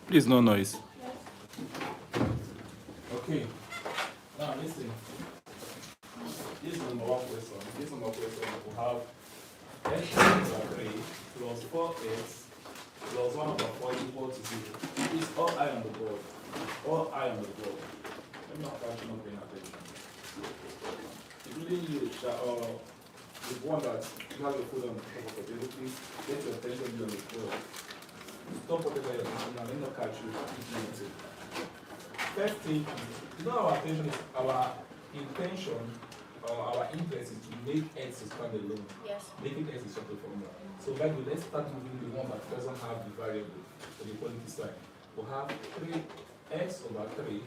Please, no noise. Okay. Now listen. This is number one question. This number one question will have x over 3 plus 4x plus 1 over 4 equal to 0. It's all I on the board. All I on the board. Let me not catch you not paying attention. It's really you that the one that you have your phone on top of the table, please get your attention on the board. Stop whatever you're doing now, let me not catch you if you need to. First thing, our attention is our intention or our interest is to make x to stand alone. Yes. Making x is simple formula. So by the way, let's start moving the one that doesn't have the variable for the equality sign. We'll have 3x over 3.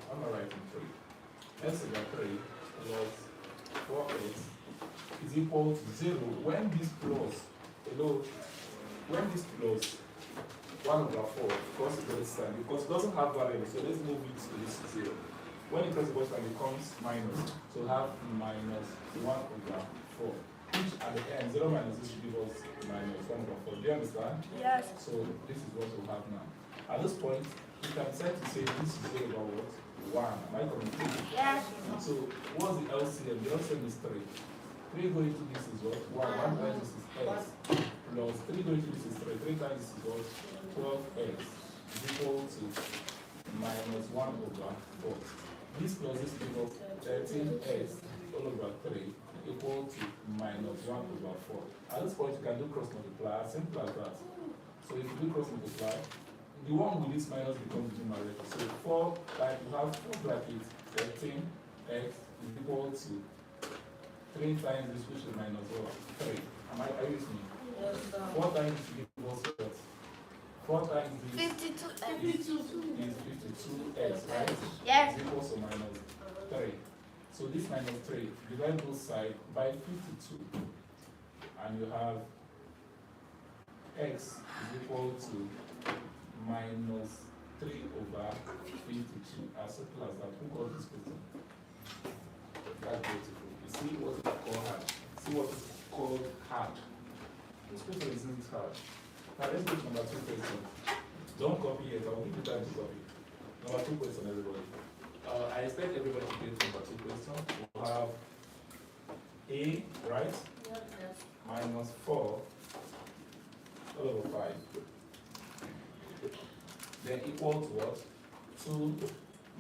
I'm not writing 3. X over 3 plus 4x is equal to 0 when this plus, hello, when this plus 1 over 4 because it doesn't stand, because it doesn't have variable, so let's move it to this 0. When it does equal sign, it becomes minus, so we'll have minus 1 over 4, which at the end, 0 minus this should give us minus 1 over 4. Do you understand? Yes. So this is what we'll have now. At this point, you can decide to say this is 0 over what? 1. Am I communicating? Yes. So what's the LCM? The LCM is 3. 3 going to this is what? 1. 1 times this is x. Plus 3 going to this is 3. 3 times this is what? 12x is equal to minus 1 over 4. This plus this equals 13x all over 3 equal to minus 1 over 4. At this point, you can do cross multiply, as simple as that. So if you do cross multiply, the one with this minus becomes numerator. So 4, like you have 4 brackets, 13x is equal to 3 times this, which is minus 3. Are you with me? Yes, 4 times this gives us what? 4 times this 52. is 52x, right? Yes. Is equal to minus 3. So this minus 3, divide both sides by 52. And you have x is equal to minus 3 over 52. As simple as that. Who called this question? That's beautiful. You see what is called hard. See what is called hard. This question isn't hard. Now let's go to number 2 question. Don't copy yet. I'll give you time to copy. Number 2 question, everybody. I expect everybody to get number 2 question. We'll have a, right? Yes. Minus 4 all over 5. Then equal to what? 2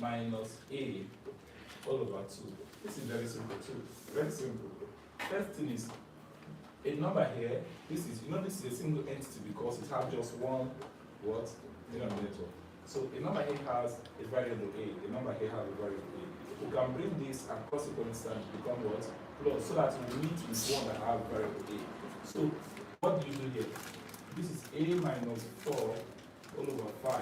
minus a all over 2. This is very simple too. Very simple. First thing is a number here. This is, this is a single entity because it has just one what? Denominator. So a number here has a variable a. A number here has a variable a. We can bring this and cross equality to become what? Plus, so that we meet with one that has variable a. So what do you do here? This is a minus 4 all over 5.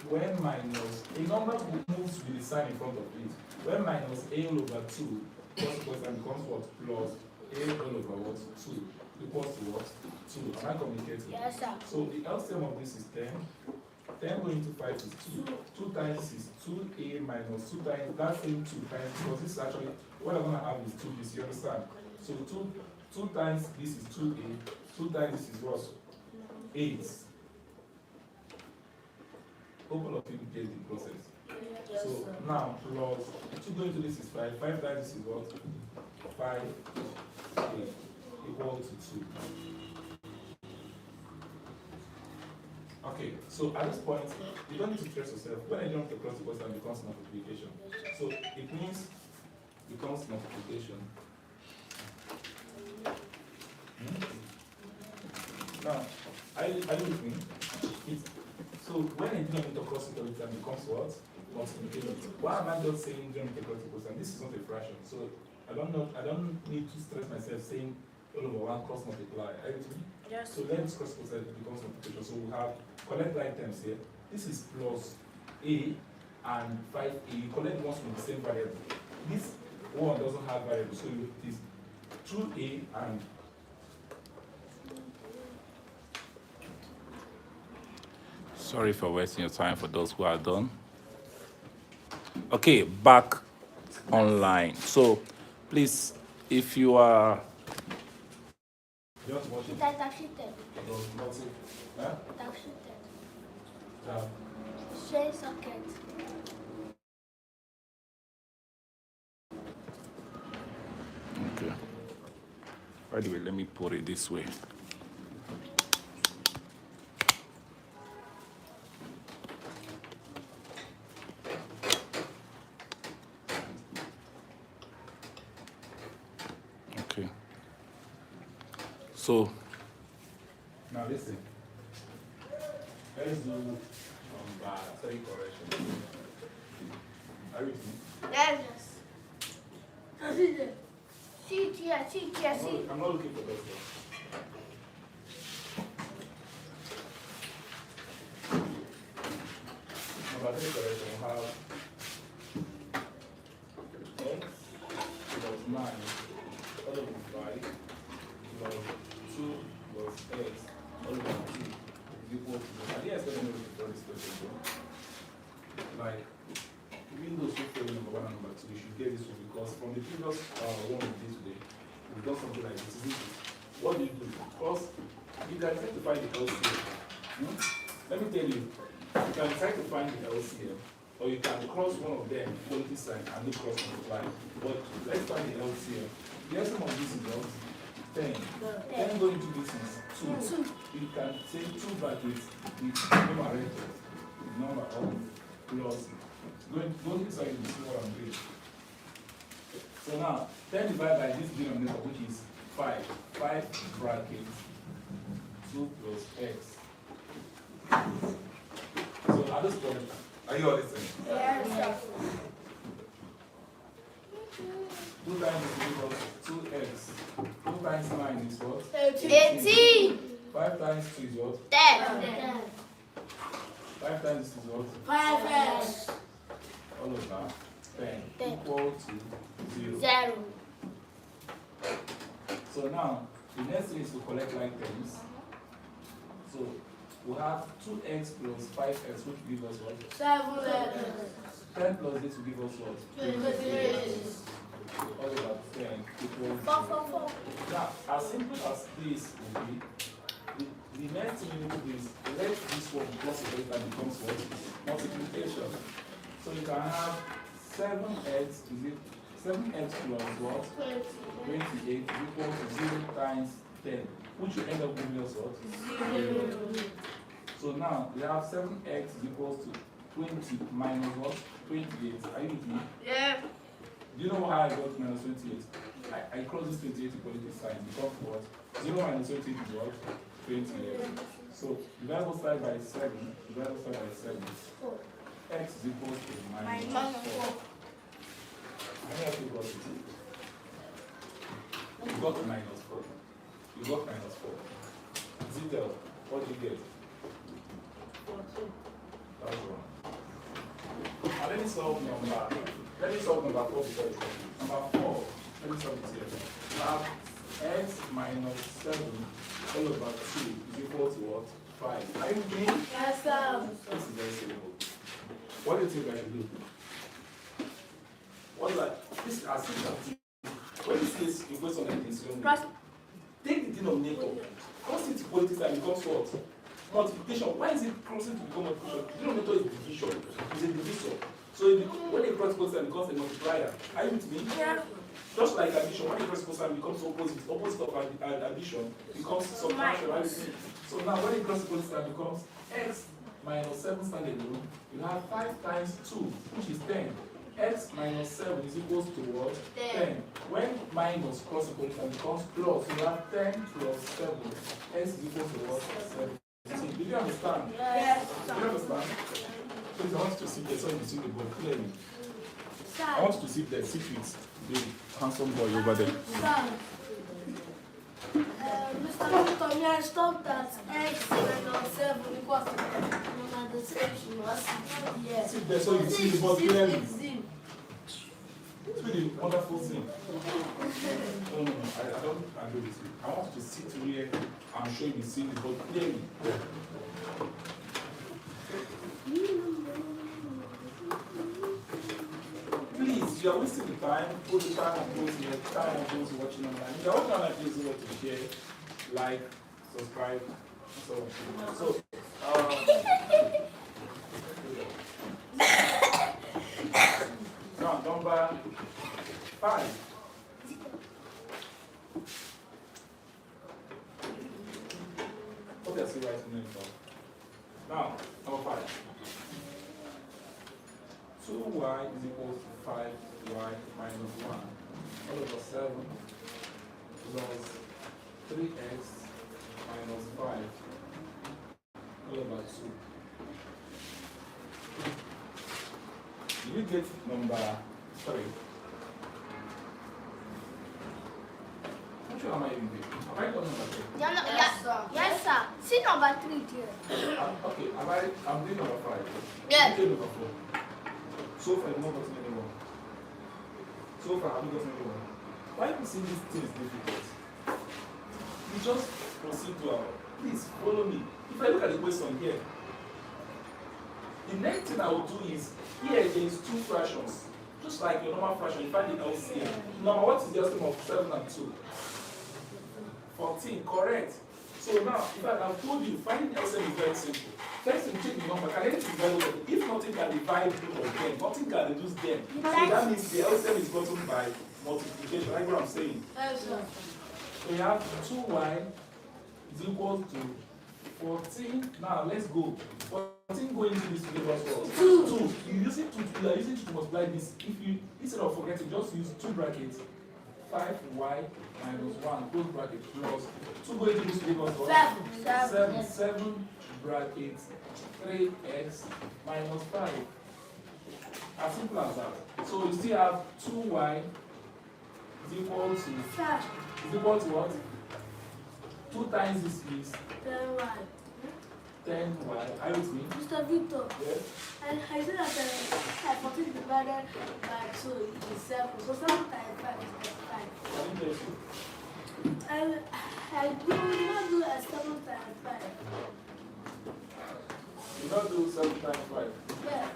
When minus a number moves with the sign in front of it. When minus a all over 2 cross equality becomes what? Plus a all over what? 2 equals to what? 2. Am I communicating? Yes, sir. So the LCM of this is 10. 10 going to 5 is 2. 2 times is 2a minus 2 times that same 2 times, because this is actually what I'm going to have is 2 this, you understand? So 2 times this is 2a, 2 times this is what? 8. Hope all of you get the process. Yes, So sir. now plus 2 going to this is 5. 5 times this is what? 5 equal to 2. Okay, so at this point, you don't need to stress yourself. When I jump across the question, it becomes multiplication. So it means becomes multiplication. Now, are you with me? So when a denominator cross equality becomes what? Multiplication. Why am I just saying denominator cross equality? This is not a fraction. So I don't need to stress myself saying all over 1 cross multiply. Are you with me? Yes. So let's cross equality becomes multiplication. So we have collect like terms here. This is plus a and 5a. You collect ones with the same variable. This one doesn't have variable, so it is 2a and Sorry for wasting your time for those who are done. Okay, back online. So please, if you are just watch it. That's actually 10. Huh? It's actually Share socket. Okay. By the way, let me put it this way. Okay. So Now listen. Let's do study correction. Are you with me? Yes. See here, see. I'm not looking for those ones. Number 3 correction, we have x plus 9 all over 5 plus 2 plus x all over 2 is equal to, I think I said I'm before this question, like, even those who fail number 1 and number 2, you should get this one because from the previous one we did today, we've done something like this, isn't it? What do you do? Because you can try to find the LCM. Let me tell you, you can try to find the LCM, or you can cross one of them, equality sign, and then cross multiply. But let's find the LCM. The LCM of this is what? 10. 10 going to this is 2. You can take 2 brackets with numerator, the number of plus. Going inside, you see what I'm doing. So now, 10 divided by this denominator, which is 5. 5 brackets, 2 plus x. So at this point, are you all listening? Yes. 2 times is equal to 2x. 2 times 9 is what? 18. 5 times 2 is what? 10. 5 times is what? 5x. All of that. 10 equal to 0. 0. So now, the next thing is to collect like terms. So we have 2x plus 5x, which will give us what? 7x. 10 plus this will give us what? 23. All about 10 equals 4. Now, as simple as this will be, the next thing you do is let this one plus the data becomes what? Multiplication. So you can have 7x plus what? 28 is equal to 0 times 10, which will end up giving us what? 0. So now we have 7x is equals to 20 minus what? 28. Are you with me? Yeah. Do you know how I got minus 28? I cross this 28 equality sign because what? 0 minus 28 is what? 28. So divide both sides by 7. Divide both sides by 7. X is equal to minus 4. How many of you got it? You got minus 4. You got minus 4. Zidel, what did you get? 14. That's wrong. Now let me solve number 4 before you solve it. Number 4, let me solve it here. We have x minus 7 all over 2 is equal to what? 5. Are you with me? Yes, sir. This is very simple. What do you think I should do? What's that? This is as simple as this. When you see this equation like this, you know, take the denominator, cross it equality sign becomes what? Multiplication. Why is it crossing to become multiplication? The denominator is division. It's a divisor. So when you cross equality sign becomes a multiplier. Are you with me? Yeah. Just like addition, when you cross equality sign becomes opposite. Opposite of addition becomes subtraction. Are you with me? So now when you cross equality sign becomes x minus 7 standard alone, you have 5 times 2, which is 10. X minus 7 is equals to what? 10. When minus cross equality sign becomes plus, you have 10 plus 7. X is equal to what? 7. Did you understand? Yes. Did you understand? Please, I want you to see there so you see the board clearly. Sir. I want you to see there, sit with the handsome boy over there. Sir. Mr. Doctor, may I stop that x minus 7 equals to number the description was yes. Sit there so you see the board clearly. See. It's really a wonderful thing. No, I don't agree with you. I want you to sit here and show you see the board clearly. Please, you are wasting the time. Put the time on those here, time on those watching online. If you are watching online, please do what to share, like, subscribe, and so on. So, 5. What else you write in it? Now, number 5. 2y is equal to 5y minus 1 all over 7 plus 3x minus 5 all over 2. Did you get number 3? Which one am I even doing? Have I got number 3? Yes, sir. See number 3 here. Okay, I'm doing number 5. Yes. You did number 4. So far, I've not gotten anyone. So far, I haven't gotten anyone. Why you see these things difficult? You just proceed to our. Please follow me. If I look at the question here, the next thing I will do is here there is 2 fractions. Just like your normal fraction, you find the LCM. Number what is the LCM of 7 and 2? 14, correct. So now, if I've told you, finding the LCM is very simple. First, you take the number, can anything divide both of them? If nothing can divide both of them, nothing can reduce them. So that means the LCM is gotten by multiplication. Like what I'm saying. So we have 2y is equal to 14. Now let's go. 14 going into this together as well. 2. You are using 2 to multiply this. If you instead of forgetting, just use 2 brackets. 5y minus 1 close bracket plus 2 going into this together as well. 7 brackets 3x minus 5. As simple as that. So you still have 2y is equal to what? 2 times this is 10y. Are you with me? Mr. Victor. Yes. And I said that 14 divided by 2 is 7. So 7 times 5 is 35. I do not do a 7 times 5. You not do 7 times 5? Yeah.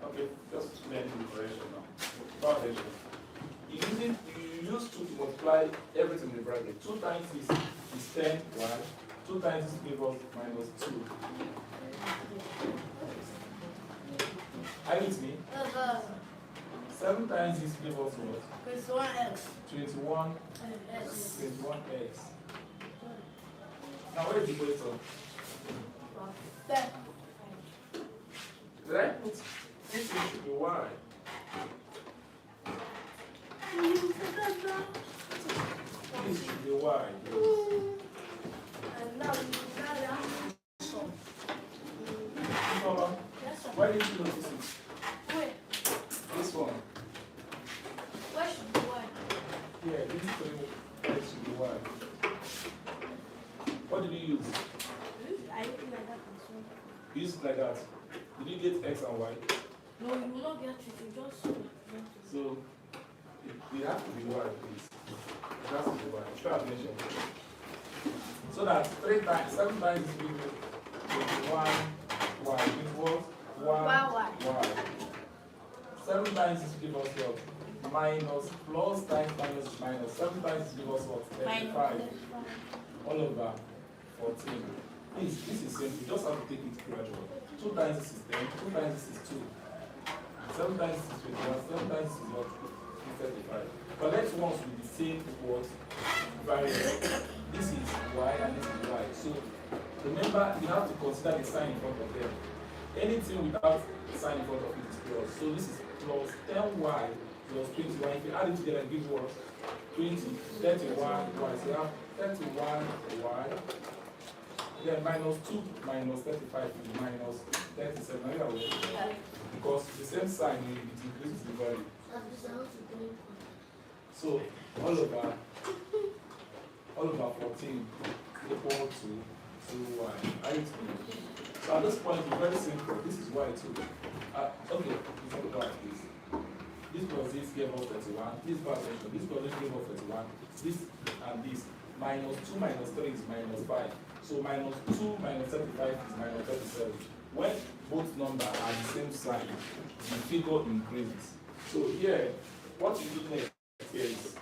Okay, just learn the operation now. Foundation. You use 2 to multiply everything in the bracket. 2 times this is 10y. 2 times this gives us minus 2. Are you with me? 7 times this gives us what? 21x. 21x. Now where is the equator? Did I put this should be y? This should be y. And now we have Why didn't you notice it? Wait, This one. where should be what? Yeah, this is why it should be y. What did you use? I didn't like that one. You used it like that. Did you get x and y? No, you will not get it. You just. So it has to be y, please. It has to be y. Try to mention. So that 3 times, 7 times is equal to 1 y. It was 1 Y. 7 times is give us what? Minus, plus times minus is minus. 7 times is give us what? 35. All over 14. Please, this is simple. You just have to take it gradual. 2 times this is 10, 2 times this is 2. 7 times this is 21, 7 times this is what? 35. Collect ones with the same what? Variable. This is y and this is y. So remember, you have to consider the sign in front of them. Anything without the sign in front of it is plus. So this is plus 10y plus 21. If you add it together, it gives what? 20, 31y. So you have 31y. Then minus 2 minus 35 is minus 37. Because the same sign, it increases the value. So all over 14 equal to 2y. Are you with me? So at this point, it's very simple. This is y too. Okay, it's not y, please. This plus this gave us 31. This plus this gave us 31. This and this. Minus 2 minus 3 is minus 5. So minus 2 minus 35 is minus 37. When both numbers are the same sign, the figure increases. So here, what you do next is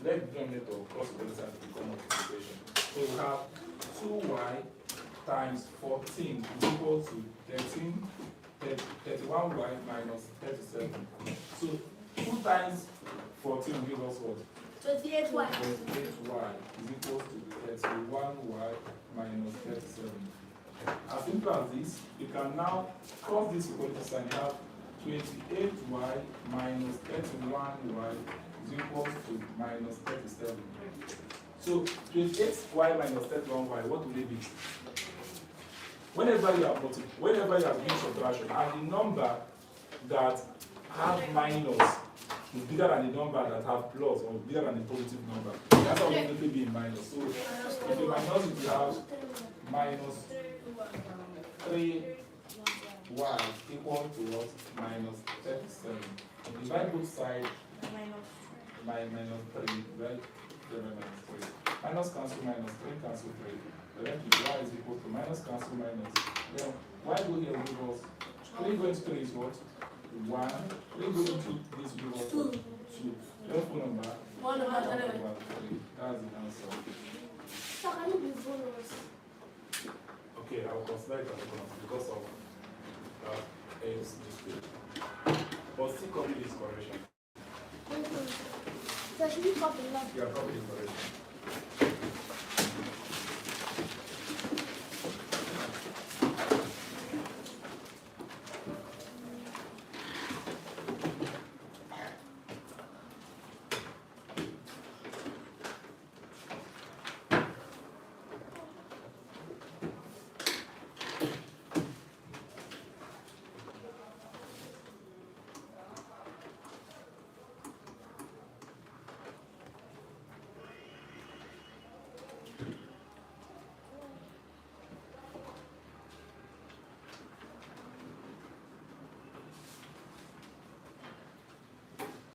let the denominator cross the other side to become multiplication. So we have 2y times 14 is equal to 13 31y minus 37. So 2 times 14 gives us what? 28y. 28y is equal to 31y minus 37. As simple as this, you can now cross this equality sign. You have 28y minus 31y is equal to minus 37. So 28y minus 31y, what will it be? Whenever you are doing subtraction and the number that have minus is bigger than the number that have plus or bigger than the positive number, that's how it will be in minus. So if you minus it, you have minus 3y equal to what? Minus 37. Divide both sides by minus 3, right? Minus 3. Minus cancel minus 3 cancel 3. Then y is equal to minus cancel minus. Then y go here will give us 3 going to 3 is what? 1. 3 going to this will give us 2. Your phone number? 1 over 3. That's the answer. So can you be bonus? Okay, I will consider it as a bonus because of A's mistake. But still copy this correction. So should we copy that? Yeah, copy the correction.